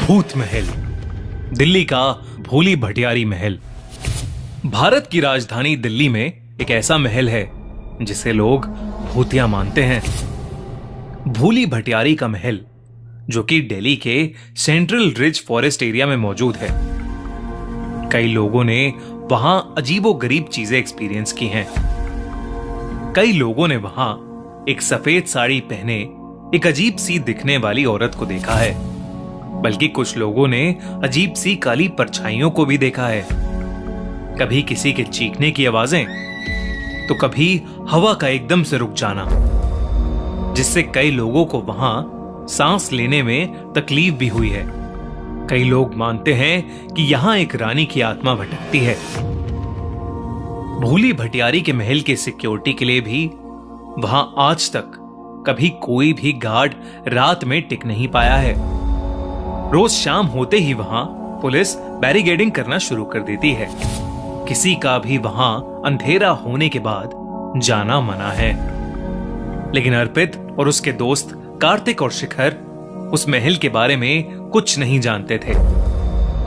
भूत महल, दिल्ली का भोली भटियारी महल। भारत की राजधानी दिल्ली में एक ऐसा महल है जिसे लोग भूतिया मानते हैं। भोली भटियारी का महल, जो कि दिल्ली के सेंट्रल रिज फॉरेस्ट एरिया में मौजूद है। कई लोगों ने वहां अजीबोगरीब चीजें एक्सपीरियंस की हैं। कई लोगों ने वहां एक सफेद साड़ी पहने एक अजीब सी दिखने वाली औरत को देखा है, बल्कि कुछ लोगों ने अजीब सी काली परछाइयों को भी देखा है। कभी किसी के चीखने की आवाजें, तो कभी हवा का एकदम से रुक जाना, जिससे कई लोगों को वहां सांस लेने में तकलीफ भी हुई है। कई लोग मानते हैं कि यहां एक रानी की आत्मा भटकती है। भोली भटियारी के महल के सिक्योरिटी के लिए भी वहां आज तक कभी कोई भी गार्ड रात में टिक नहीं पाया है। रोज शाम होते ही वहां पुलिस बैरिकेडिंग करना शुरू कर देती है। किसी का भी वहां अंधेरा होने के बाद जाना मना है। लेकिन अर्पित और उसके दोस्त कार्तिक और शिखर उस महल के बारे में कुछ नहीं जानते थे।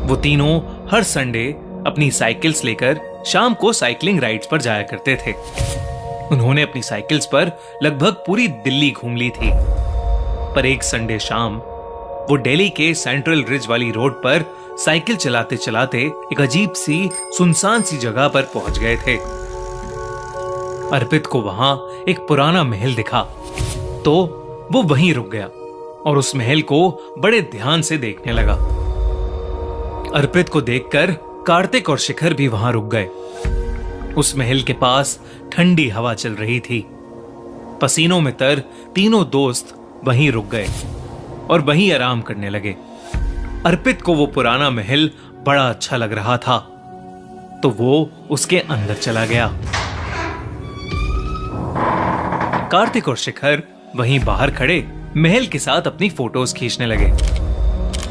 वो तीनों हर संडे अपनी साइकिल्स लेकर शाम को साइकिलिंग राइड्स पर जाया करते थे। उन्होंने अपनी साइकिल्स पर लगभग पूरी दिल्ली घूम ली थी। पर एक संडे शाम वो दिल्ली के सेंट्रल रिज वाली रोड पर साइकिल चलाते चलाते एक अजीब सी सुनसान सी जगह पर पहुंच गए थे। अर्पित को वहां एक पुराना महल दिखा, तो वो वहीं रुक गया और उस महल को बड़े ध्यान से देखने लगा। अर्पित को देखकर कार्तिक और शिखर भी वहां रुक गए। उस महल के पास ठंडी हवा चल रही थी। पसीनों में तर तीनों दोस्त वहीं रुक गए और वहीं आराम करने लगे। अर्पित को वो पुराना महल बड़ा अच्छा लग रहा था, तो वो उसके अंदर चला गया। कार्तिक और शिखर वहीं बाहर खड़े महल के साथ अपनी फोटोज खींचने लगे।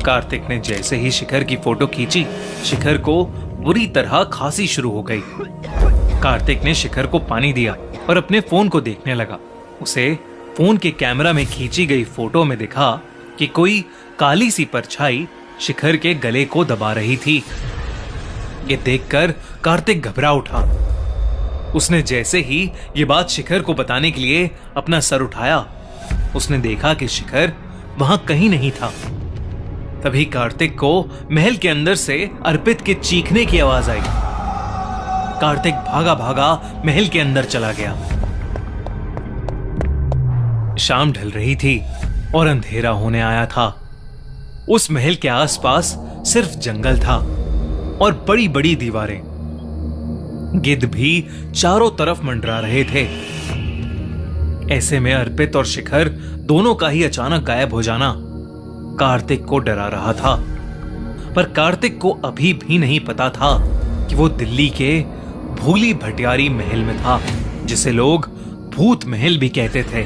कार्तिक ने जैसे ही शिखर की फोटो खींची, शिखर को बुरी तरह खांसी शुरू हो गई। कार्तिक ने शिखर को पानी दिया और अपने फोन को देखने लगा। उसे फोन के कैमरा में खींची गई फोटो में दिखा कि कोई काली सी परछाई शिखर के गले को दबा रही थी। ये देखकर कार्तिक घबरा उठा। उसने जैसे ही ये बात शिखर को बताने के लिए अपना सर उठाया, उसने देखा कि शिखर वहां कहीं नहीं था। तभी कार्तिक को महल के अंदर से अर्पित के चीखने की आवाज आई। कार्तिक भागा भागा महल के अंदर चला गया। शाम ढल रही थी और अंधेरा होने आया था। उस महल के आसपास सिर्फ जंगल था और बड़ी बड़ी दीवारें। गिद्ध भी चारों तरफ मंडरा रहे थे। ऐसे में अर्पित और शिखर दोनों का ही अचानक गायब हो जाना कार्तिक को डरा रहा था। पर कार्तिक को अभी भी नहीं पता था कि वो दिल्ली के भोली भटियारी महल में था, जिसे लोग भूत महल भी कहते थे।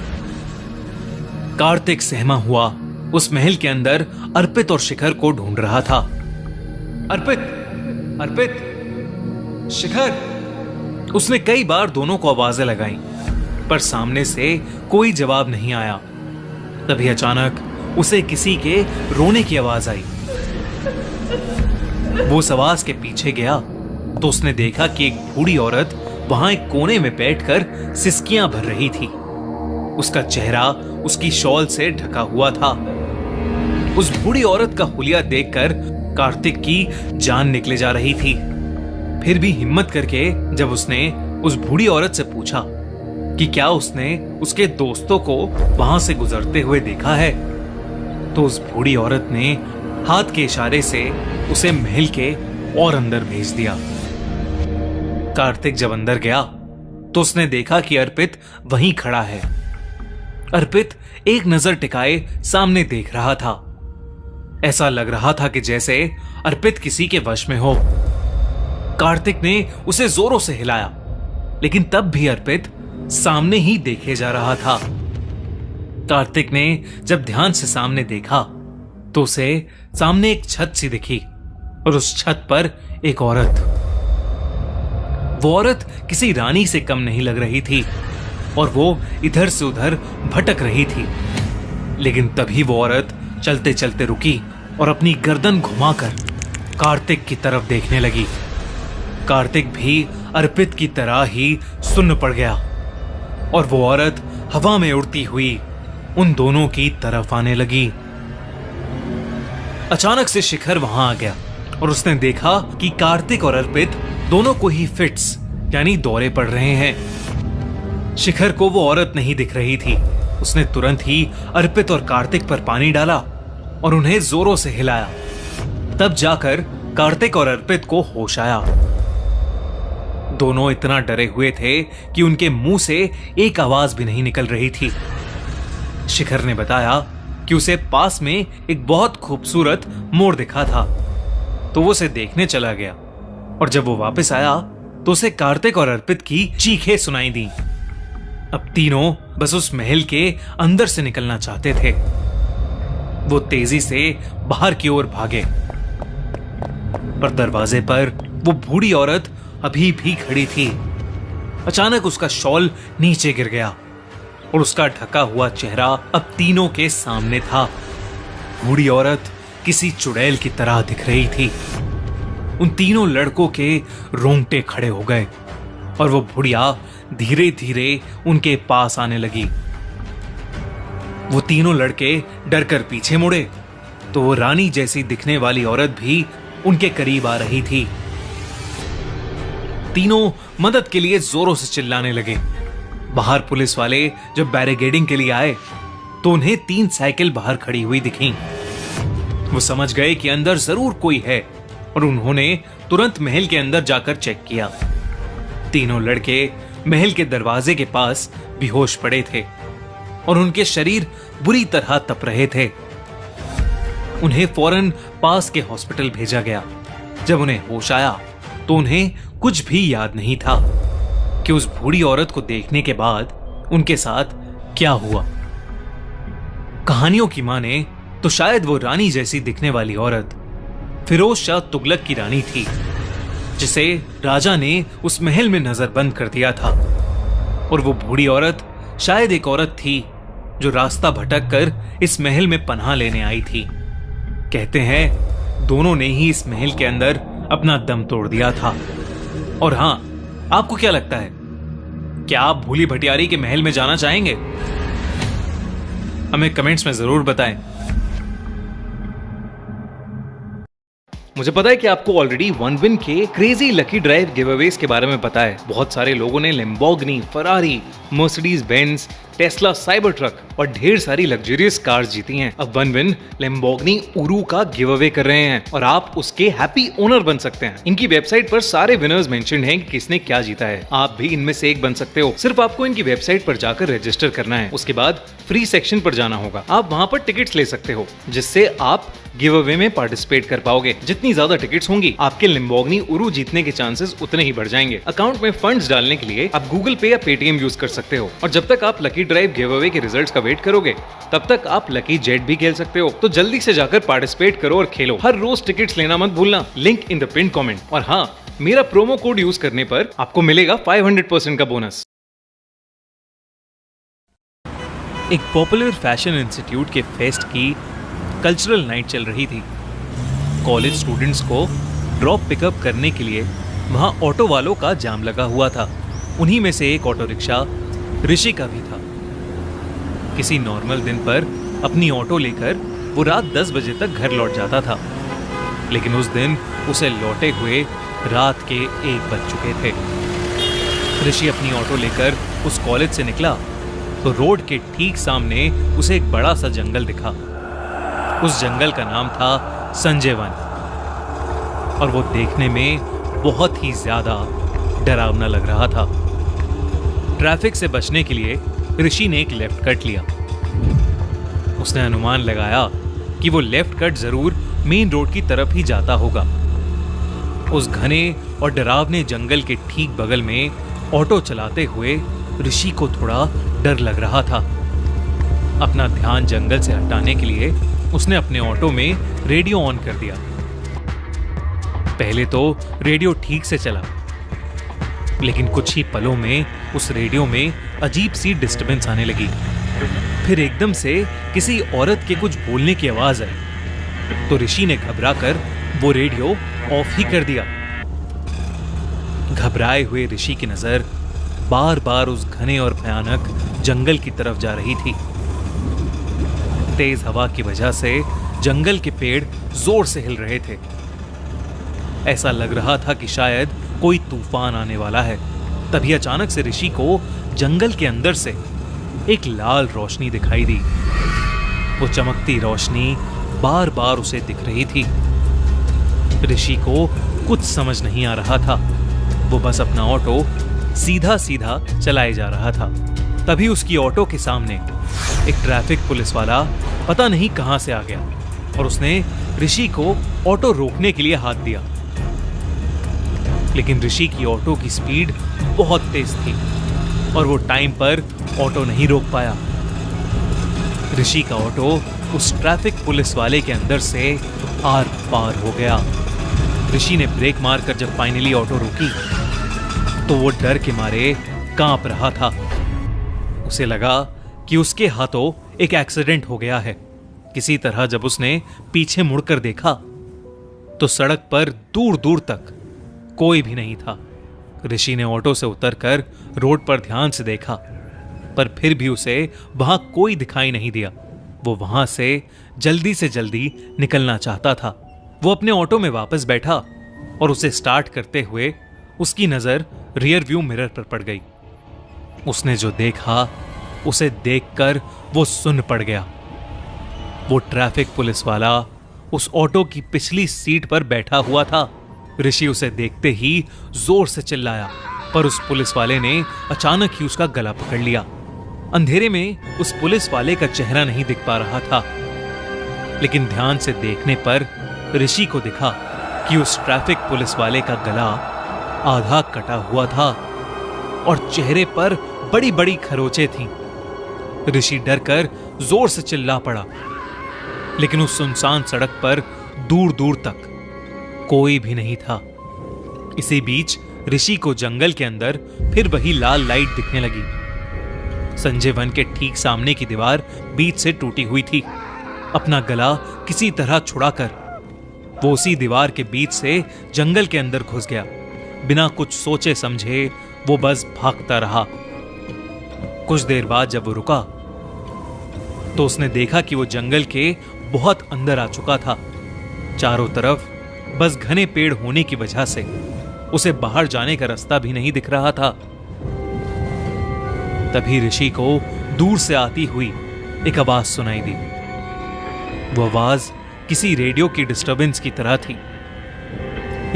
कार्तिक सहमा हुआ उस महल के अंदर अर्पित और शिखर को ढूंढ रहा था। अर्पित, अर्पित, शिखर। उसने कई बार दोनों को आवाजें लगाईं, पर सामने से कोई जवाब नहीं आया। तभी अचानक उसे किसी के रोने की आवाज आई। वो उस आवाज के पीछे गया तो उसने देखा कि एक बूढ़ी औरत वहां एक कोने में बैठकर सिसकियां भर रही थी। उसका चेहरा उसकी शॉल से ढका हुआ था। उस बूढ़ी औरत का हुलिया देखकर कार्तिक की जान निकले जा रही थी। फिर भी हिम्मत करके जब उसने उस बूढ़ी औरत से पूछा कि क्या उसने उसके दोस्तों को वहां से गुजरते हुए देखा है, तो उस बूढ़ी औरत ने हाथ के इशारे से उसे महल के और अंदर भेज दिया। कार्तिक जब अंदर गया तो उसने देखा कि अर्पित वहीं खड़ा है। अर्पित एक नजर टिकाए सामने देख रहा था। ऐसा लग रहा था कि जैसे अर्पित किसी के वश में हो। कार्तिक ने उसे जोरों से हिलाया, लेकिन तब भी अर्पित सामने ही देखे जा रहा था। कार्तिक ने जब ध्यान से सामने देखा तो उसे सामने एक छत सी दिखी और उस छत पर एक औरत। वो औरत किसी रानी से कम नहीं लग रही थी और वो इधर से उधर भटक रही थी। लेकिन तभी वो औरत चलते चलते रुकी और अपनी गर्दन घुमाकर कार्तिक की तरफ देखने लगी। कार्तिक भी अर्पित की तरह ही सुन्न पड़ गया और वो औरत हवा में उड़ती हुई उन दोनों की तरफ आने लगी। अचानक से शिखर वहां आ गया और उसने देखा कि कार्तिक और अर्पित दोनों को ही फिट्स यानी दौरे पड़ रहे हैं। शिखर को वो औरत नहीं दिख रही थी। उसने तुरंत ही अर्पित और कार्तिक पर पानी डाला और उन्हें जोरों से हिलाया। तब जाकर कार्तिक और अर्पित को होश आया। दोनों इतना डरे हुए थे कि उनके मुंह से एक आवाज भी नहीं निकल रही थी। शिखर ने बताया कि उसे पास में एक बहुत खूबसूरत मोर दिखा था, तो वो उसे देखने चला गया और जब वो वापस आया तो उसे कार्तिक और अर्पित की चीखें सुनाई दी। अब तीनों बस उस महल के अंदर से निकलना चाहते थे। वो तेजी से बाहर की ओर भागे, पर दरवाजे पर वो बूढ़ी औरत अभी भी खड़ी थी। अचानक उसका शॉल नीचे गिर गया और उसका ढका हुआ चेहरा अब तीनों के सामने था। बूढ़ी औरत किसी चुड़ैल की तरह दिख रही थी। उन तीनों लड़कों के रोंगटे खड़े हो गए और वो बुढ़िया धीरे धीरे उनके पास आने लगी। वो तीनों लड़के डरकर पीछे मुड़े तो वो रानी जैसी दिखने वाली औरत भी उनके करीब आ रही थी। तीनों मदद के लिए जोरों से चिल्लाने लगे। बाहर पुलिस वाले जब बैरिकेडिंग के लिए आए तो उन्हें 3 साइकिल बाहर खड़ी हुई दिखी। वो समझ गए कि अंदर जरूर कोई है और उन्होंने तुरंत महल के अंदर जाकर चेक किया। तीनों लड़के महल के दरवाजे के पास बेहोश पड़े थे और उनके शरीर बुरी तरह तप रहे थे। उन्हें फौरन पास के हॉस्पिटल भेजा गया। जब उन्हें होश आया तो उन्हें कुछ भी याद नहीं था कि उस बूढ़ी औरत को देखने के बाद उनके साथ क्या हुआ। कहानियों की माने तो शायद वो रानी जैसी दिखने वाली औरत फिरोज शाह तुगलक की रानी थी, जिसे राजा ने उस महल में नजरबंद कर दिया था। और वो बूढ़ी औरत शायद एक औरत थी जो रास्ता भटक कर इस महल में पनाह लेने आई थी। कहते हैं दोनों ने ही इस महल के अंदर अपना दम तोड़ दिया था। और हां, आपको क्या लगता है, क्या आप भूली भटियारी के महल में जाना चाहेंगे? हमें कमेंट्स में जरूर बताएं। मुझे पता है कि आपको ऑलरेडी OneWin के क्रेजी लकी ड्राइव गिवअवेज के बारे में पता है। बहुत सारे लोगों ने Lamborghini, Ferrari, Mercedes Benz, Tesla cyber truck और ढेर सारी लग्जरियस कार्स जीती हैं। अब OneWin लैम्बोर्गिनी उरू का गिव अवे कर रहे हैं और आप उसके हैप्पी ओनर बन सकते हैं। इनकी वेबसाइट पर सारे विनर्स मेंशन्ड हैं कि किसने क्या जीता है। आप भी इनमें से एक बन सकते हो। सिर्फ आपको इनकी वेबसाइट पर जाकर रजिस्टर करना है। उसके बाद फ्री सेक्शन पर जाना होगा। आप वहाँ पर टिकट्स ले सकते हो, जिससे आप गिव अवे में पार्टिसिपेट कर पाओगे। जितनी ज्यादा टिकट्स होंगी, आपके लैम्बोर्गिनी उरू जीतने के चांसेस उतने ही बढ़ जाएंगे। अकाउंट में फंड्स डालने के लिए आप गूगल पे या पेटीएम यूज कर सकते हो। और जब तक आप लकी ड्राइव गिव अवे के रिजल्ट्स का वेट करोगे, तब तक आप लकी जेट भी खेल सकते हो। तो जल्दी से जाकर पार्टिसिपेट करो और खेलो। हर रोज टिकट्स लेना मत भूलना। Link in the pin comment. और हाँ, मेरा प्रोमो कोड यूज करने पर आपको मिलेगा 500% का बोनस। एक पॉपुलर फैशन इंस्टीट्यूट के फेस्ट की कल्चरल नाइट चल रही थी। कॉलेज स्टूडेंट्स को ड्रॉप पिकअप करने के लिए वहां ऑटो वालों का जाम लगा हुआ था। उन्हीं में से एक ऑटो रिक्शा ऋषि का भी था। किसी नॉर्मल दिन पर अपनी ऑटो लेकर वो रात 10 बजे तक घर लौट जाता था, लेकिन उस दिन उसे लौटे हुए रात के 1 बज चुके थे। ऋषि अपनी ऑटो लेकर उस कॉलेज से निकला तो रोड के ठीक सामने उसे एक बड़ा सा जंगल दिखा। उस जंगल का नाम था संजय वन और वो देखने में बहुत ही ज्यादा डरावना लग रहा था। ट्रैफिक से बचने के लिए ऋषि ने एक लेफ्ट कट लिया। उसने अनुमान लगाया कि वो लेफ्ट कट जरूर मेन रोड की तरफ ही जाता होगा। उस घने और डरावने जंगल के ठीक बगल में ऑटो चलाते हुए ऋषि को थोड़ा डर लग रहा था। अपना ध्यान जंगल से हटाने के लिए उसने अपने ऑटो में रेडियो ऑन कर दिया। पहले तो रेडियो ठीक से चला, लेकिन कुछ ही पलों में उस रेडियो में अजीब सी डिस्टरबेंस आने लगी। फिर एकदम से किसी औरत के कुछ बोलने की आवाज आई तो ऋषि ने घबराकर वो रेडियो ऑफ ही कर दिया। घबराए हुए ऋषि की नजर बार बार उस घने और भयानक जंगल की तरफ जा रही थी। तेज हवा की वजह से जंगल के पेड़ जोर से हिल रहे थे। ऐसा लग रहा था कि शायद कोई तूफान आने वाला है। तभी अचानक से ऋषि को जंगल के अंदर से एक लाल रोशनी दिखाई दी। वो चमकती रोशनी बार बार उसे दिख रही थी। ऋषि को कुछ समझ नहीं आ रहा था। वो बस अपना ऑटो सीधा सीधा चलाए जा रहा था। तभी उसकी ऑटो के सामने एक ट्रैफिक पुलिस वाला पता नहीं कहां से आ गया और उसने ऋषि को ऑटो रोकने के लिए हाथ दिया। लेकिन ऋषि की ऑटो की स्पीड बहुत तेज थी और वो टाइम पर ऑटो नहीं रोक पाया। ऋषि का ऑटो उस ट्रैफिक पुलिस वाले के अंदर से आर पार हो गया। ऋषि ने ब्रेक मारकर जब फाइनली ऑटो रुकी तो वो डर के मारे कांप रहा था। उसे लगा कि उसके हाथों एक एक्सीडेंट हो गया है। किसी तरह जब उसने पीछे मुड़कर देखा तो सड़क पर दूर दूर तक कोई भी नहीं था। ऋषि ने ऑटो से उतरकर रोड पर ध्यान से देखा, पर फिर भी उसे वहां कोई दिखाई नहीं दिया। वो वहां से जल्दी निकलना चाहता था। वो अपने ऑटो में वापस बैठा और उसे स्टार्ट करते हुए उसकी नजर रियर व्यू मिरर पर पड़ गई। उसने जो देखा उसे देखकर वो सुन्न पड़ गया। वो ट्रैफिक पुलिस वाला उस ऑटो की पिछली सीट पर बैठा हुआ था। ऋषि उसे देखते ही जोर से चिल्लाया, पर उस पुलिस वाले ने अचानक ही उसका गला पकड़ लिया। अंधेरे में उस पुलिस वाले का चेहरा नहीं दिख पा रहा था, लेकिन ध्यान से देखने पर ऋषि को दिखा कि उस ट्रैफिक पुलिस वाले का गला आधा कटा हुआ था और चेहरे पर बड़ी बड़ी खरोंचें थीं। ऋषि डरकर जोर से चिल्ला पड़ा, लेकिन उस सुनसान सड़क पर दूर दूर तक कोई भी नहीं था। इसी बीच ऋषि को जंगल के अंदर फिर वही लाल लाइट दिखने लगी। संजय वन के ठीक सामने की दीवार बीच से टूटी हुई थी। अपना गला किसी तरह छुड़ाकर वो उसी दीवार के बीच से जंगल के अंदर घुस गया। बिना कुछ सोचे समझे वो बस भागता रहा। कुछ देर बाद जब वो रुका तो उसने देखा कि वो जंगल के बहुत अंदर आ चुका था। चारों तरफ बस घने पेड़ होने की वजह से उसे बाहर जाने का रास्ता भी नहीं दिख रहा था। तभी ऋषि को दूर से आती हुई एक आवाज सुनाई दी। वो आवाज किसी रेडियो की डिस्टरबेंस की तरह थी।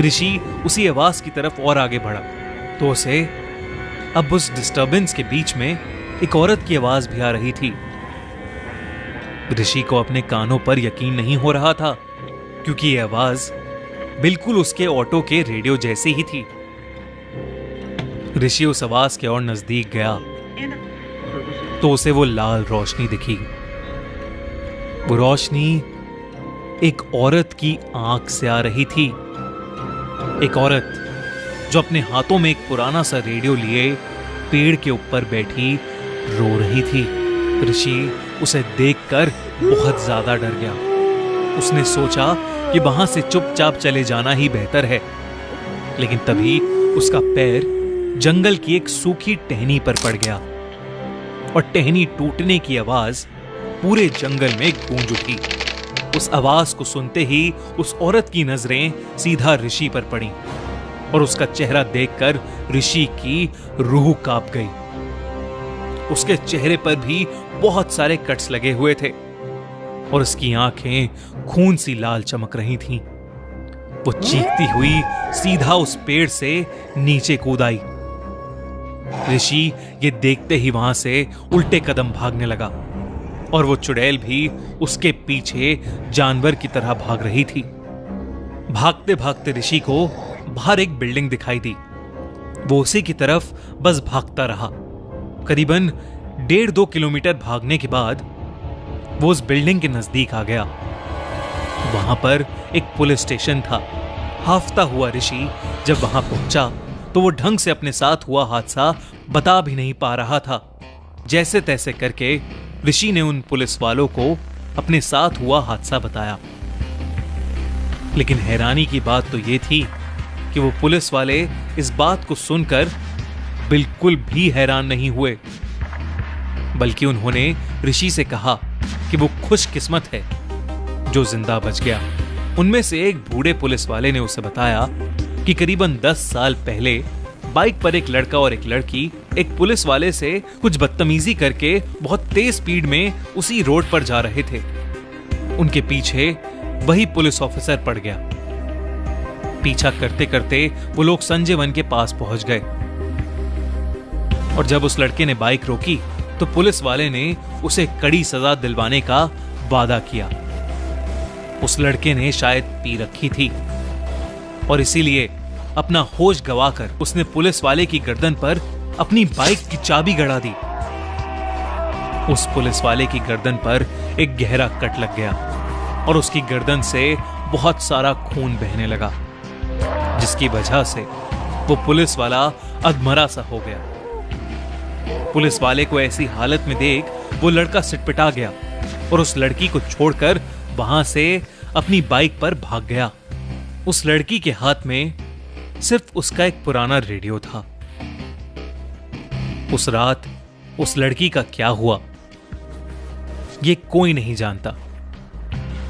ऋषि उसी आवाज की तरफ और आगे बढ़ा तो उसे अब उस डिस्टरबेंस के बीच में एक औरत की आवाज भी आ रही थी। ऋषि को अपने कानों पर यकीन नहीं हो रहा था, क्योंकि यह आवाज बिल्कुल उसके ऑटो के रेडियो जैसी ही थी। ऋषि उस आवाज के और नजदीक गया तो उसे वो लाल रोशनी दिखी। वो रोशनी एक औरत की आंख से आ रही थी। एक औरत जो अपने हाथों में एक पुराना सा रेडियो लिए पेड़ के ऊपर बैठी रो रही थी। ऋषि उसे देखकर बहुत ज्यादा डर गया। उसने सोचा कि वहां से चुपचाप चले जाना ही बेहतर है, लेकिन तभी उसका पैर जंगल की एक सूखी टहनी पर पड़ गया और टहनी टूटने की आवाज पूरे जंगल में गूंज उठी। उस आवाज को सुनते ही उस औरत की नजरें सीधा ऋषि पर पड़ी और उसका चेहरा देखकर ऋषि की रूह कांप गई। उसके चेहरे पर भी बहुत सारे कट्स लगे हुए थे और उसकी आंखें खून सी लाल चमक रही थीं। वो चीखती हुई सीधा उस पेड़ से नीचे कूद आई। ऋषि ये देखते ही वहां से उल्टे कदम भागने लगा और वो चुड़ैल भी उसके पीछे जानवर की तरह भाग रही थी। भागते भागते ऋषि को बाहर एक बिल्डिंग दिखाई दी। वो उसी की तरफ बस भागता रहा। करीबन 1.5-2 किलोमीटर भागने के बाद वो उस बिल्डिंग के नजदीक आ गया। वहां पर एक पुलिस स्टेशन था। हाफता हुआ ऋषि जब वहां पहुंचा तो वो ढंग से अपने साथ हुआ हादसा बता भी नहीं पा रहा था। जैसे तैसे करके ऋषि ने उन पुलिस वालों को अपने साथ हुआ हादसा बताया। लेकिन हैरानी की बात तो यह थी कि वो पुलिस वाले इस बात को सुनकर बिल्कुल भी हैरान नहीं हुए, बल्कि उन्होंने ऋषि से कहा कि वो खुशकिस्मत है जो जिंदा बच गया। उनमें से एक बूढ़े पुलिस वाले ने उसे बताया कि करीबन 10 साल पहले बाइक पर एक लड़का और एक लड़की एक पुलिस वाले से कुछ बदतमीजी करके बहुत तेज स्पीड में उसी रोड पर जा रहे थे। उनके पीछे वही पुलिस ऑफिसर पड़ गया। पीछा करते करते वो लोग संजय वन के पास पहुंच गए और जब उस लड़के ने बाइक रोकी तो पुलिस वाले ने उसे कड़ी सजा दिलवाने का वादा किया। उस लड़के ने शायद पी रखी थी और इसीलिए अपना होश गवाकर उसने पुलिस वाले की गर्दन पर अपनी बाइक की चाबी गड़ा दी। उस पुलिस वाले की गर्दन पर एक गहरा कट लग गया और उसकी गर्दन से बहुत सारा खून बहने लगा, जिसकी वजह से वो पुलिस वाला अधमरा सा हो गया। पुलिस वाले को ऐसी हालत में देख वो लड़का सिटपिटा गया और उस लड़की को छोड़कर वहां से अपनी बाइक पर भाग गया। उस लड़की के हाथ में सिर्फ उसका एक पुराना रेडियो था। उस रात उस लड़की का क्या हुआ ये कोई नहीं जानता,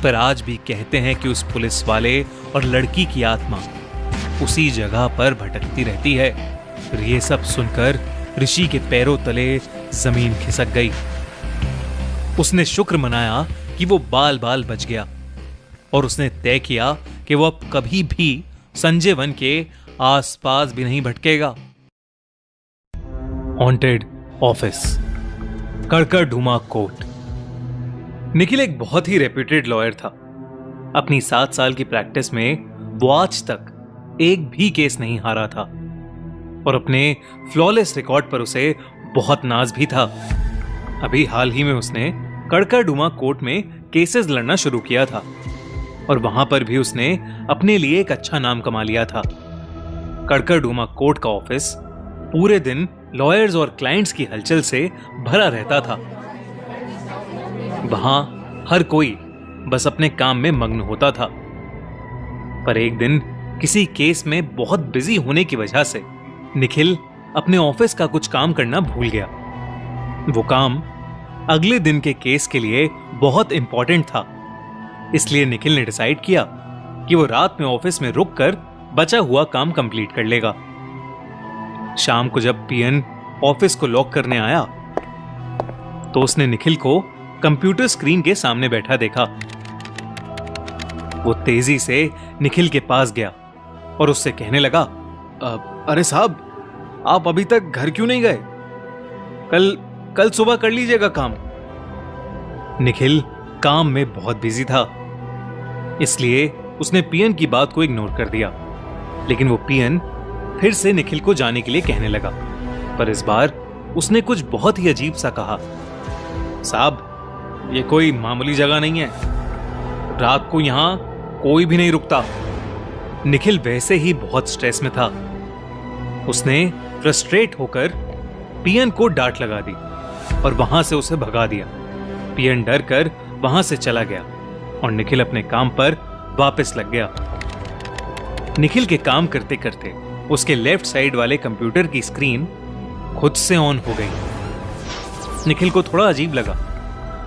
पर आज भी कहते हैं कि उस पुलिस वाले और लड़की की आत्मा उसी जगह पर भटकती रहती है। फिर ये सब सुनकर ऋषि के पैरों तले जमीन खिसक गई। उसने शुक्र मनाया कि वो बाल बाल बच गया और उसने तय किया कि वो अब कभी भी संजय वन के आसपास भी नहीं भटकेगा। Haunted office, Karkardooma court. Nikhil एक बहुत ही रेप्यूटेड लॉयर था। अपनी 7 साल की प्रैक्टिस में वो आज तक एक भी केस नहीं हारा था और अपने फ्लॉलेस रिकॉर्ड पर उसे बहुत नाज भी था। अभी हाल ही में उसने कड़कड़डूमा कोर्ट में केसेस लड़ना शुरू किया था और वहां पर भी उसने अपने लिए एक अच्छा नाम कमा लिया था। कड़कड़डूमा कोर्ट का ऑफिस पूरे दिन लॉयर्स और क्लाइंट्स की हलचल से भरा रहता था। वहां हर कोई बस अपने काम में मग्न होता था, पर एक दिन किसी केस में बहुत बिजी होने की वजह से निखिल अपने ऑफिस का कुछ काम करना भूल गया। वो काम अगले दिन के केस के लिए बहुत इंपॉर्टेंट था, इसलिए निखिल ने डिसाइड किया कि वो रात में ऑफिस में रुककर बचा हुआ काम कंप्लीट कर लेगा। शाम को जब पीएन ऑफिस को लॉक करने आया तो उसने निखिल को कंप्यूटर स्क्रीन के सामने बैठा देखा। वो तेजी से निखिल के पास गया और उससे कहने लगा, अरे साहब, आप अभी तक घर क्यों नहीं गए? कल सुबह कर लीजिएगा काम। निखिल काम में बहुत बिजी था, इसलिए उसने पीएन की बात को इग्नोर कर दिया। लेकिन वो पीएन फिर से निखिल को जाने के लिए कहने लगा, पर इस बार उसने कुछ बहुत ही अजीब सा कहा। साहब, ये कोई मामूली जगह नहीं है, रात को यहां कोई भी नहीं रुकता। निखिल वैसे ही बहुत स्ट्रेस में था। उसने फ्रस्ट्रेट होकर पीएन को डांट लगा दी और वहां से उसे भगा दिया। पीएन डर कर वहां से चला गया और निखिल अपने काम पर वापस लग गया। निखिल के काम करते करते उसके लेफ्ट साइड वाले कंप्यूटर की स्क्रीन खुद से ऑन हो गई। निखिल को थोड़ा अजीब लगा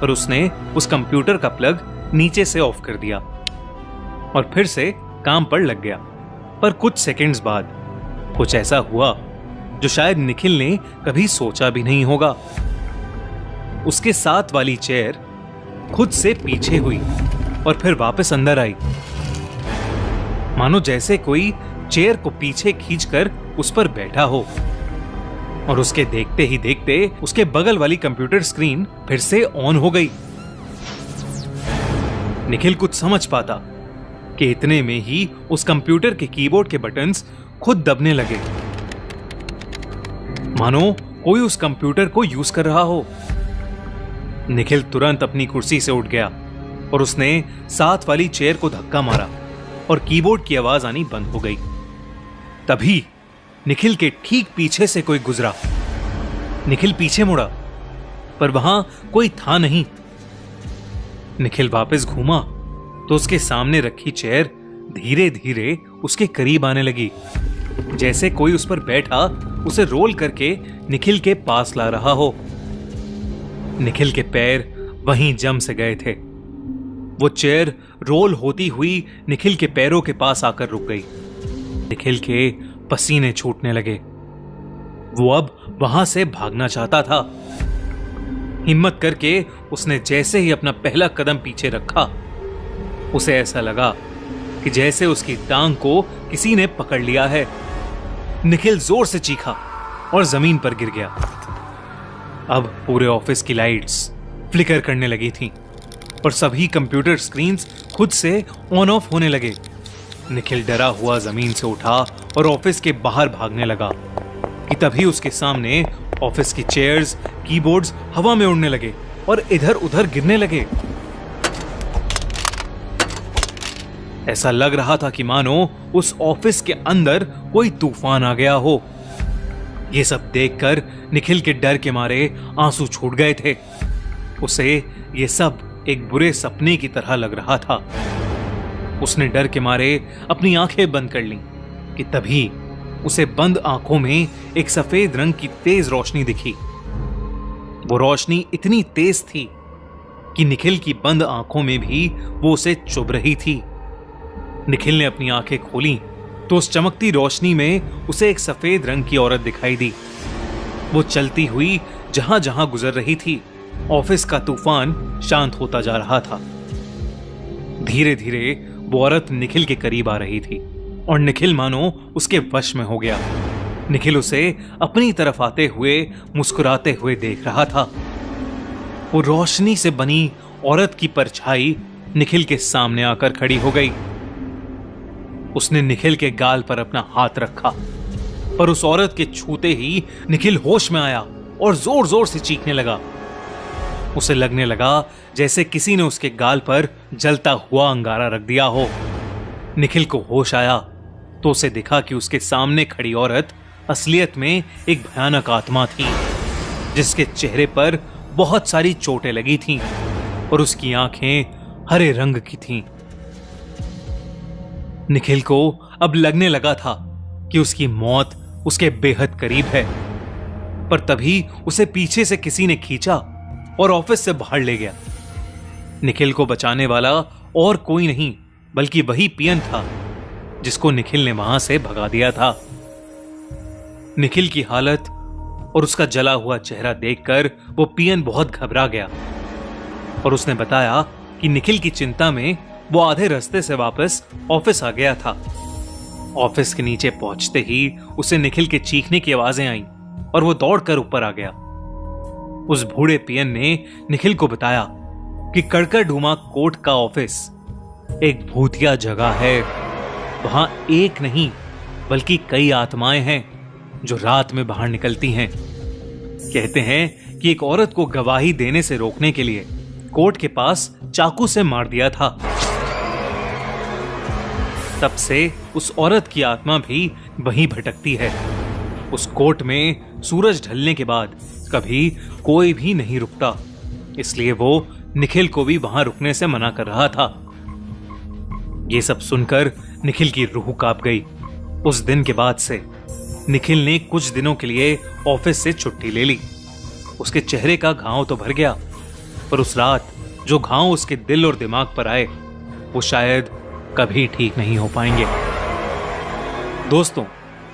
और उसने उस कंप्यूटर का प्लग नीचे से ऑफ कर दिया और फिर से काम पर लग गया। पर कुछ सेकंड्स बाद कुछ ऐसा हुआ जो शायद निखिल ने कभी सोचा भी नहीं होगा। उसके साथ वाली चेयर खुद से पीछे हुई और फिर वापस अंदर आई, मानो जैसे कोई चेयर को पीछे खींचकर उस पर बैठा हो। और उसके देखते ही देखते उसके बगल वाली कंप्यूटर स्क्रीन फिर से ऑन हो गई। निखिल कुछ समझ पाता कि इतने में ही उस कंप्यूटर के कीबोर्ड के बटन्स खुद दबने लगे, मानो कोई उस कंप्यूटर को यूज कर रहा हो। निखिल तुरंत अपनी कुर्सी से उठ गया और उसने साथ वाली चेयर को धक्का मारा और कीबोर्ड की आवाज आनी बंद हो गई। तभी निखिल के ठीक पीछे से कोई गुजरा। निखिल पीछे मुड़ा, पर वहां कोई था नहीं। निखिल वापस घूमा तो उसके सामने रखी चेयर धीरे धीरे उसके करीब आने लगी, जैसे कोई उस पर बैठा उसे रोल करके निखिल के पास ला रहा हो। निखिल के पैर वहीं जम से गए थे। वो चेयर रोल होती हुई निखिल के पैरों के पास आकर रुक गई। निखिल के पसीने छूटने लगे। वो अब वहां से भागना चाहता था। हिम्मत करके उसने जैसे ही अपना पहला कदम पीछे रखा, उसे ऐसा लगा कि जैसे उसकी टांग को किसी ने पकड़ लिया है। निखिल जोर से चीखा और जमीन पर गिर गया। अब पूरे ऑफिस की लाइट्स फ्लिकर करने लगी थीं और सभी कंप्यूटर स्क्रीन्स खुद से ऑन ऑफ होने लगे। निखिल डरा हुआ जमीन से उठा और ऑफिस के बाहर भागने लगा कि तभी उसके सामने ऑफिस की चेयर्स, कीबोर्ड्स हवा में उड़ने लगे और इधर उधर गिरने लगे। ऐसा लग रहा था कि मानो उस ऑफिस के अंदर कोई तूफान आ गया हो। यह सब देखकर निखिल के डर के मारे आंसू छूट गए थे। उसे यह सब एक बुरे सपने की तरह लग रहा था। उसने डर के मारे अपनी आंखें बंद कर लीं कि तभी उसे बंद आंखों में एक सफेद रंग की तेज रोशनी दिखी। वो रोशनी इतनी तेज थी कि निखिल की बंद आंखों में भी वो उसे चुभ रही थी। निखिल ने अपनी आंखें खोली तो उस चमकती रोशनी में उसे एक सफेद रंग की औरत दिखाई दी। वो चलती हुई जहां जहां गुजर रही थी, ऑफिस का तूफान शांत होता जा रहा था। धीरे धीरे वो औरत निखिल के करीब आ रही थी और निखिल मानो उसके वश में हो गया। निखिल उसे अपनी तरफ आते हुए मुस्कुराते हुए देख रहा था। वो रोशनी से बनी औरत की परछाई निखिल के सामने आकर खड़ी हो गई। उसने निखिल के गाल पर अपना हाथ रखा, पर उस औरत के छूते ही निखिल होश में आया और जोर जोर से चीखने लगा। उसे लगने लगा जैसे किसी ने उसके गाल पर जलता हुआ अंगारा रख दिया हो। निखिल को होश आया तो उसे दिखा कि उसके सामने खड़ी औरत असलियत में एक भयानक आत्मा थी, जिसके चेहरे पर बहुत सारी चोटें लगी थीं और उसकी आंखें हरे रंग की थीं। निखिल को अब लगने लगा था कि उसकी मौत उसके बेहद करीब है, पर तभी उसे पीछे से किसी ने खींचा और ऑफिस से बाहर ले गया। निखिल को बचाने वाला और कोई नहीं बल्कि वही पियन था जिसको निखिल ने वहां से भगा दिया था। निखिल की हालत और उसका जला हुआ चेहरा देखकर वो पियन बहुत घबरा गया और उसने बताया कि निखिल की चिंता में वो आधे रास्ते से वापस ऑफिस आ गया था। ऑफिस के नीचे पहुंचते ही उसे निखिल के चीखने की आवाजें आईं और वो दौड़कर ऊपर आ गया। उस बूढ़े पियन ने निखिल को बताया कि कड़कड़ढूमा कोर्ट का ऑफिस एक भूतिया जगह है। वहां एक नहीं बल्कि कई आत्माएं हैं जो रात में बाहर निकलती हैं। कहते हैं कि एक औरत को गवाही देने से रोकने के लिए कोर्ट के पास चाकू से मार दिया था। तब से उस औरत की आत्मा भी वहीं भटकती है। उस कोर्ट में सूरज ढलने के बाद कभी कोई भी नहीं रुकता, इसलिए वो निखिल को भी वहां रुकने से मना कर रहा था। ये सब सुनकर निखिल की रूह कांप गई। उस दिन के बाद से निखिल ने कुछ दिनों के लिए ऑफिस से छुट्टी ले ली। उसके चेहरे का घाव तो भर गया, पर उस रात जो घाव उसके दिल और दिमाग पर आए वो शायद कभी ठीक नहीं हो पाएंगे। दोस्तों,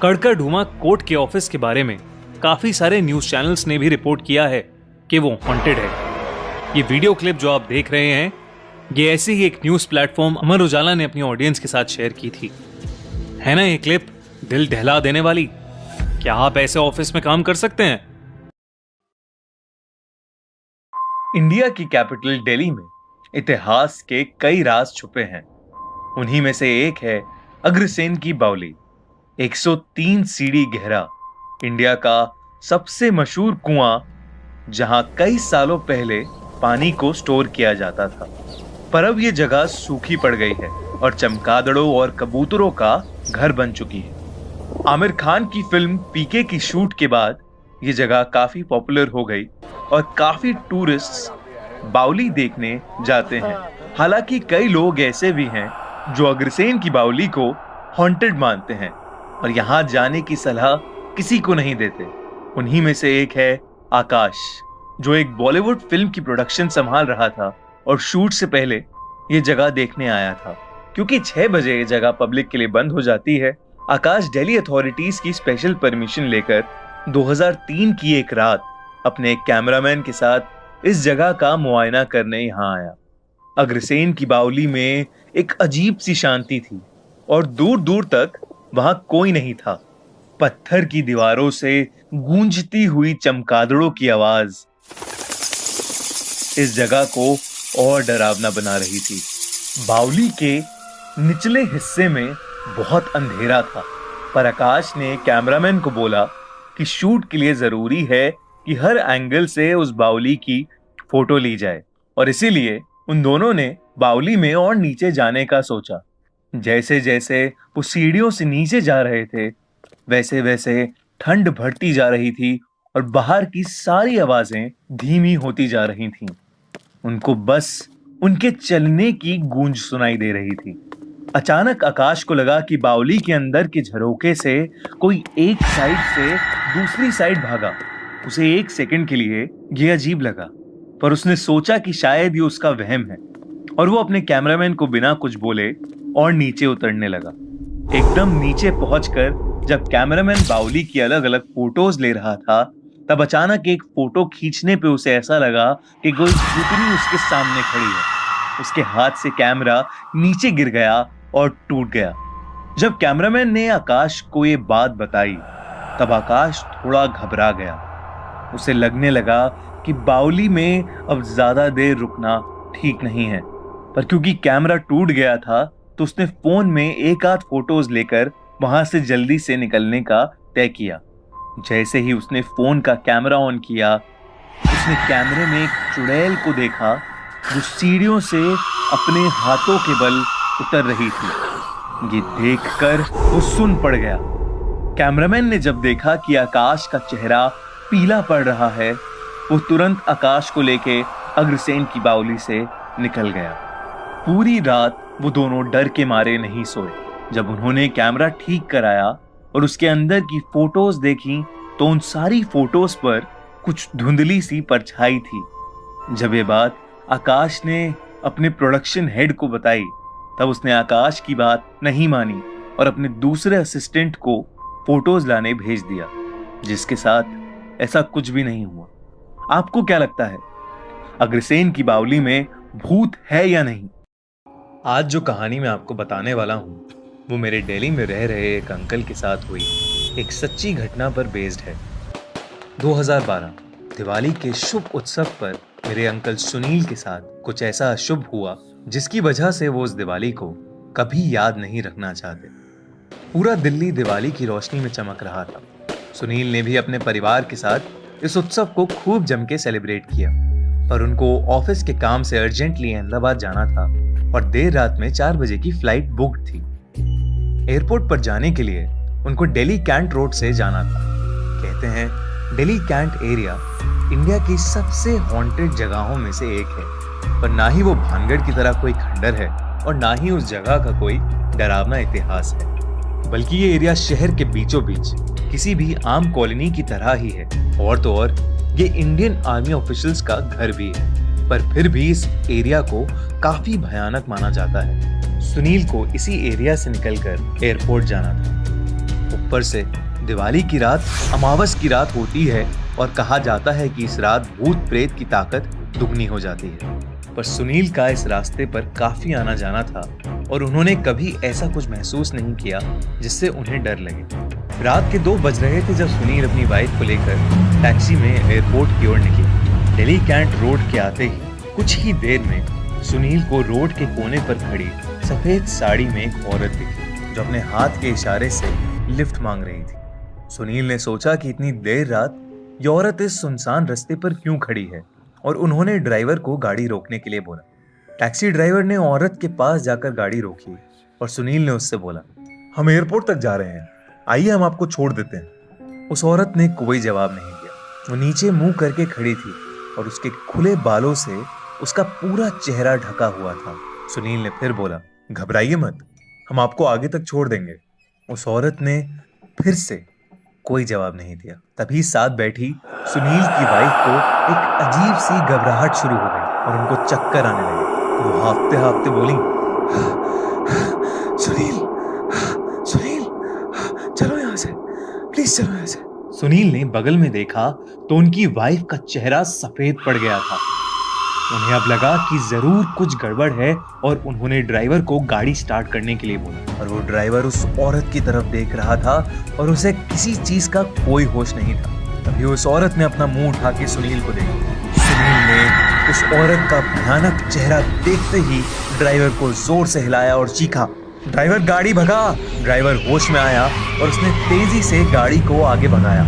कड़कड़ढूमा कोर्ट के ऑफिस के बारे में काफी सारे न्यूज चैनल्स ने भी रिपोर्ट किया है कि वो हॉन्टेड है। ये वीडियो क्लिप जो आप देख रहे हैं, ये ऐसे ही एक न्यूज प्लेटफॉर्म अमर उजाला ने अपनी ऑडियंस के साथ शेयर की थी। है ना ये क्लिप दिल दहला देने वाली? क्या आप ऐसे ऑफिस में काम कर सकते हैं? इंडिया की कैपिटल दिल्ली में इतिहास के कई राज छुपे हैं। उन्हीं में से एक है अग्रसेन की बावली। 103 सीढ़ी गहरा इंडिया का सबसे मशहूर कुआं, जहां कई सालों पहले पानी को स्टोर किया जाता था, पर अब यह जगह सूखी पड़ गई है और चमगादड़ों और कबूतरों का घर बन चुकी है। आमिर खान की फिल्म पीके की शूट के बाद यह जगह काफी पॉपुलर हो गई और काफी टूरिस्ट्स बावली देखने जाते हैं। हालांकि कई लोग ऐसे भी हैं जो अग्रसेन की बावली को हॉन्टेड मानते हैं और यहां जाने की सलाह किसी को नहीं देते। उन्हीं में से एक है आकाश, जो एक बॉलीवुड फिल्म की प्रोडक्शन संभाल रहा था और शूट से पहले ये जगह देखने आया था। क्योंकि 6 बजे ये जगह पब्लिक के लिए बंद हो जाती है, आकाश दिल्ली अथॉरिटीज की स्पेशल परमिशन लेकर 2003 की एक रात अपने एक कैमरामैन के साथ इस जगह का मुआयना करने यहाँ आया। अग्रसेन की बावली में एक अजीब सी शांति थी और दूर दूर तक वहां कोई नहीं था। पत्थर की दीवारों से गूंजती हुई चमगादड़ों की आवाज इस जगह को और डरावना बना रही थी। बावली के निचले हिस्से में बहुत अंधेरा था, पर आकाश ने कैमरामैन को बोला कि शूट के लिए जरूरी है कि हर एंगल से उस बावली की फोटो ली जाए, और इसीलिए उन दोनों ने बावली में और नीचे जाने का सोचा। जैसे जैसे वो सीढ़ियों से नीचे जा रहे थे, वैसे वैसे ठंड बढ़ती जा रही थी और बाहर की सारी आवाजें धीमी होती जा रही थीं। उनको बस उनके चलने की गूंज सुनाई दे रही थी। अचानक आकाश को लगा कि बावली के अंदर के झरोखे से कोई एक साइड से दूसरी साइड भागा। उसे 1 सेकंड के लिए यह अजीब लगा, पर उसने सोचा कि शायद ये उसका वहम है, और वो अपने कैमरामैन को बिना कुछ बोले और नीचे उतरने लगा। एकदम नीचे पहुंचकर जब कैमरामैन बावली की अलग अलग फोटोज ले रहा था, तब अचानक एक फोटो खींचने पे उसे ऐसा लगा कि कोई भूतनी उसके सामने खड़ी है। उसके हाथ से कैमरा नीचे गिर गया और टूट गया। जब कैमरामैन ने आकाश को ये बात बताई, तब आकाश थोड़ा घबरा गया। उसे लगने लगा कि बावली में अब ज्यादा देर रुकना ठीक नहीं है, पर क्योंकि कैमरा टूट गया था तो उसने फोन में एक आध फोटोज लेकर वहां से जल्दी से निकलने का तय किया। जैसे ही उसने फोन का कैमरा ऑन किया, उसने कैमरे में एक चुड़ैल को देखा जो सीढ़ियों से अपने हाथों के बल उतर रही थी। ये देखकर वो सुन पड़ गया। कैमरामैन ने जब देखा कि आकाश का चेहरा पीला पड़ रहा है, वो तुरंत आकाश को लेके अग्रसेन की बावली से निकल गया। पूरी रात वो दोनों डर के मारे नहीं सोए। जब उन्होंने कैमरा ठीक कराया और उसके अंदर की फोटोज देखी, तो उन सारी फोटोज पर कुछ धुंधली सी परछाई थी। जब ये बात आकाश ने अपने प्रोडक्शन हेड को बताई, तब उसने आकाश की बात नहीं मानी और अपने दूसरे असिस्टेंट को फोटोज लाने भेज दिया, जिसके साथ ऐसा कुछ भी नहीं हुआ। आपको क्या लगता है, अग्रसेन की बावली में भूत है या नहीं? आज जो कहानी मैं आपको बताने वाला हूँ, वो मेरे दिल्ली में रह रहे एक अंकल के साथ हुई एक सच्ची घटना पर बेस्ड है। 2012 दिवाली के शुभ उत्सव पर मेरे अंकल सुनील के साथ कुछ ऐसा अशुभ हुआ जिसकी वजह से वो उस दिवाली को कभी याद नहीं रखना चाहते। पूरा दिल्ली दिवाली की रोशनी में चमक रहा था। सुनील ने भी अपने परिवार के साथ इस उत्सव को खूब जम के सेलिब्रेट किया, पर उनको ऑफिस के काम से अर्जेंटली अहमदाबाद जाना था और देर रात में 4 बजे की फ्लाइट बुक थी। एयरपोर्ट पर जाने के लिए उनको दिल्ली कैंट रोड से जाना था। कहते हैं दिल्ली कैंट एरिया इंडिया की सबसे हॉन्टेड जगहों में से एक है, पर ना ही वो भानगढ़ की तरह कोई खंडर है और ना ही उस जगह का कोई डरावना इतिहास है, बल्कि ये एरिया शहर के बीचों बीच किसी भी आम कॉलोनी की तरह ही है। और तो और ये इंडियन आर्मी ऑफिशियल्स का घर भी है, पर फिर भी इस एरिया को काफी भयानक माना जाता है। सुनील को इसी एरिया से निकलकर एयरपोर्ट जाना था। ऊपर से दिवाली की रात अमावस की रात होती है और कहा जाता है कि इस रात भूत प्रेत की ताकत दुगनी हो जाती है। पर सुनील का इस रास्ते पर काफी आना जाना था और उन्होंने कभी ऐसा कुछ महसूस नहीं किया जिससे उन्हें डर लगे। रात के 2 बज रहे थे जब सुनील अपनी वाइफ को लेकर टैक्सी में एयरपोर्ट की ओर निकले। दिल्ली कैंट रोड के आते ही कुछ ही देर में सुनील को रोड के कोने पर खड़ी सफेद साड़ी में एक औरत दिखी जो अपने हाथ के इशारे से लिफ्ट मांग रही थी। सुनील ने सोचा कि इतनी देर रात ये औरत इस सुनसान रास्ते पर क्यों खड़ी है, और उन्होंने ड्राइवर को गाड़ी रोकने के लिए बोला। टैक्सी ड्राइवर ने औरत के पास जाकर गाड़ी रोकी और सुनील ने उससे बोला, हम एयरपोर्ट तक जा रहे हैं, आइए हम आपको छोड़ देते हैं। उस औरत ने कोई जवाब नहीं दिया। वो नीचे मुंह करके खड़ी थी और उसके खुले बालों से उसका पूरा चेहरा ढका हुआ था। सुनील ने फिर बोला, घबराइए मत, हम आपको आगे तक छोड़ देंगे। उस औरत ने फिर से कोई जवाब नहीं दिया। तभी साथ बैठी सुनील की वाइफ को एक अजीब सी घबराहट शुरू हो गई और उनको चक्कर आने लगे। वो हाँफते हाँफते बोली, सुनील, सुनील, चलो यहाँ से, प्लीज चलो यहाँ से। सुनील ने बगल में देखा तो उनकी वाइफ का चेहरा सफेद पड़ गया था। उन्हें अब लगा कि जरूर कुछ गड़बड़ है और उन्होंने ड्राइवर को गाड़ी स्टार्ट करने के लिए बोला। और वो ड्राइवर उस औरत की तरफ देख रहा था और उसे किसी चीज का कोई होश नहीं था। तभी उस औरत ने अपना मुंह उठा के सुनील को देखा। सुनील ने उस औरत का भयानक चेहरा देखते ही ड्राइवर को जोर से हिलाया और चीखा, ड्राइवर गाड़ी भगा। ड्राइवर होश में आया और उसने तेजी से गाड़ी को आगे भगाया।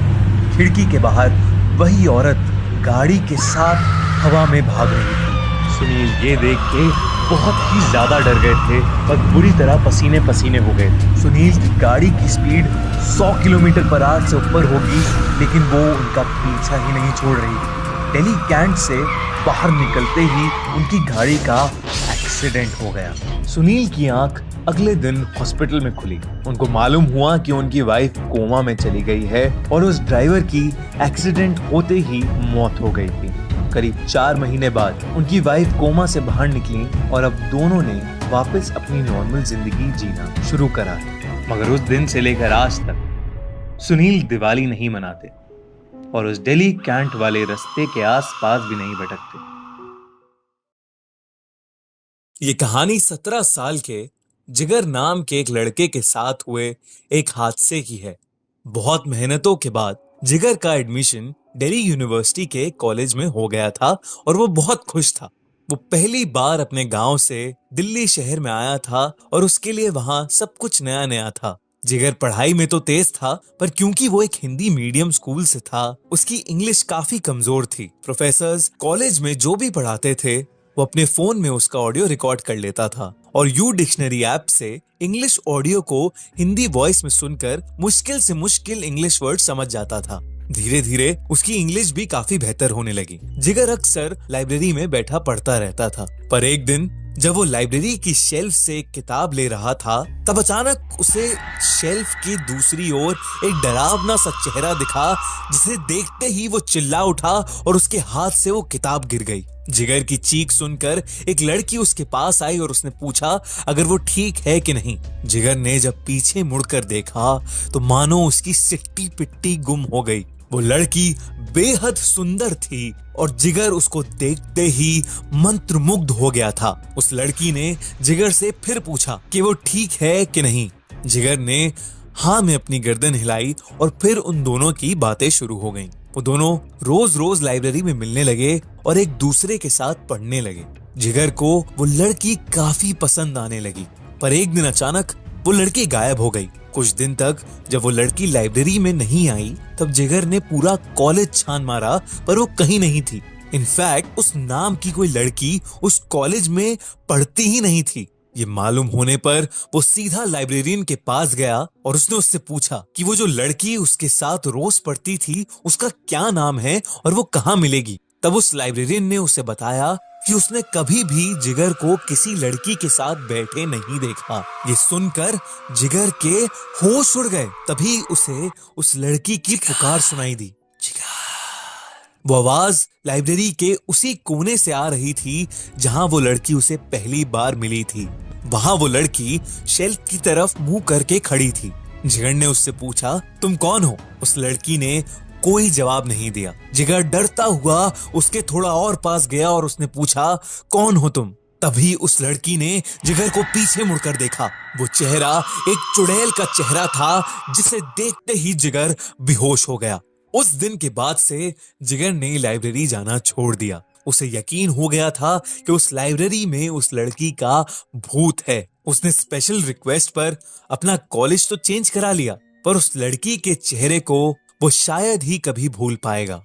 खिड़की के बाहर वही औरत गाड़ी के साथ हवा में भाग रही थी। सुनील ये देख के बहुत ही ज्यादा डर गए थे और बुरी तरह पसीने पसीने हो गए थे। सुनील की गाड़ी की स्पीड 100 किलोमीटर पर आवर से ऊपर होगी, लेकिन वो उनका पीछा ही नहीं छोड़ रही थी। दिल्ली कैंट से बाहर निकलते ही उनकी गाड़ी का एक्सीडेंट हो गया। सुनील की आंख अगले दिन हॉस्पिटल में खुली। उनको मालूम हुआ कि उनकी वाइफ कोमा में चली गई है और उस ड्राइवर की एक्सीडेंट होते ही मौत हो गई थी। करीब 4 महीने बाद उनकी वाइफ कोमा से बाहर निकली और अब दोनों ने वापस अपनी नॉर्मल जिंदगी जीना शुरू करा है। मगर उस दिन से लेकर आज तक सुनील दिवाली नहीं मनाते और उस दिल्ली कैंट वाले रास्ते के आसपास भी नहीं भटकते। ये कहानी 17 साल के जिगर नाम के एक लड़के के साथ हुए एक हादसे की है। बहुत मेहनतों के बाद जिगर का एडमिशन दिल्ली यूनिवर्सिटी के कॉलेज में हो गया था और वो बहुत खुश था। वो पहली बार अपने गांव से दिल्ली शहर में आया था और उसके लिए वहां सब कुछ नया नया था। जिगर पढ़ाई में तो तेज था, पर क्योंकि वो एक हिंदी मीडियम स्कूल से था, उसकी इंग्लिश काफी कमजोर थी। प्रोफेसर्स कॉलेज में जो भी पढ़ाते थे वो अपने फोन में उसका ऑडियो रिकॉर्ड कर लेता था और यू डिक्शनरी ऐप से इंग्लिश ऑडियो को हिंदी वॉइस में सुनकर मुश्किल से मुश्किल इंग्लिश वर्ड समझ जाता था। धीरे धीरे उसकी इंग्लिश भी काफी बेहतर होने लगी। जिगर अक्सर लाइब्रेरी में बैठा पढ़ता रहता था, पर एक दिन जब वो लाइब्रेरी की शेल्फ से एक किताब ले रहा था, तब अचानक उसे शेल्फ की दूसरी ओर एक डरावना सा चेहरा दिखा, जिसे देखते ही वो चिल्ला उठा और उसके हाथ से वो किताब गिर गई। जिगर की चीख सुनकर एक लड़की उसके पास आई और उसने पूछा अगर वो ठीक है कि नहीं। जिगर ने जब पीछे मुड़कर देखा तो मानो उसकी सिट्टी पिट्टी गुम हो गई। वो लड़की बेहद सुंदर थी और जिगर उसको देखते ही मंत्रमुग्ध हो गया था। उस लड़की ने जिगर से फिर पूछा कि वो ठीक है कि नहीं। जिगर ने हाँ में अपनी गर्दन हिलाई और फिर उन दोनों की बातें शुरू हो गईं। वो दोनों रोज रोज लाइब्रेरी में मिलने लगे और एक दूसरे के साथ पढ़ने लगे। जिगर को वो लड़की काफी पसंद आने लगी, पर एक दिन अचानक वो लड़की गायब हो गई। कुछ दिन तक जब वो लड़की लाइब्रेरी में नहीं आई, तब जिगर ने पूरा कॉलेज छान मारा, पर वो कहीं नहीं थी। इनफैक्ट उस नाम की कोई लड़की उस कॉलेज में पढ़ती ही नहीं थी। ये मालूम होने पर वो सीधा लाइब्रेरियन के पास गया और उसने उससे पूछा कि वो जो लड़की उसके साथ रोज पढ़ती थी उसका क्या नाम है और वो कहाँ मिलेगी। तब उस लाइब्रेरियन ने उसे बताया कि उसने कभी भी जिगर को किसी लड़की के साथ बैठे नहीं देखा। ये सुनकर जिगर के होश उड़ गए। तभी उसे उस लड़की की पुकार सुनाई दी, वो आवाज लाइब्रेरी के उसी कोने से आ रही थी जहां वो लड़की उसे पहली बार मिली थी। वहां वो लड़की शेल्फ की तरफ मुंह करके खड़ी थी। जिगर ने उससे पूछा तुम कौन हो। उस लड़की ने कोई जवाब नहीं दिया। जिगर डरता हुआ उसके थोड़ा और पास गया और उसने पूछा कौन हो तुम। तभी उस लड़की ने जिगर को पीछे मुड़कर देखा। वो चेहरा एक चुड़ैल का चेहरा था, जिसे देखते ही जिगर बेहोश हो गया। उस दिन के बाद से जिगर ने लाइब्रेरी जाना छोड़ दिया। उसे यकीन हो गया था कि उस लाइब्रेरी में उस लड़की का भूत है। उसने स्पेशल रिक्वेस्ट पर अपना कॉलेज तो चेंज करा लिया, पर उस लड़की के चेहरे को वो शायद ही कभी भूल पाएगा।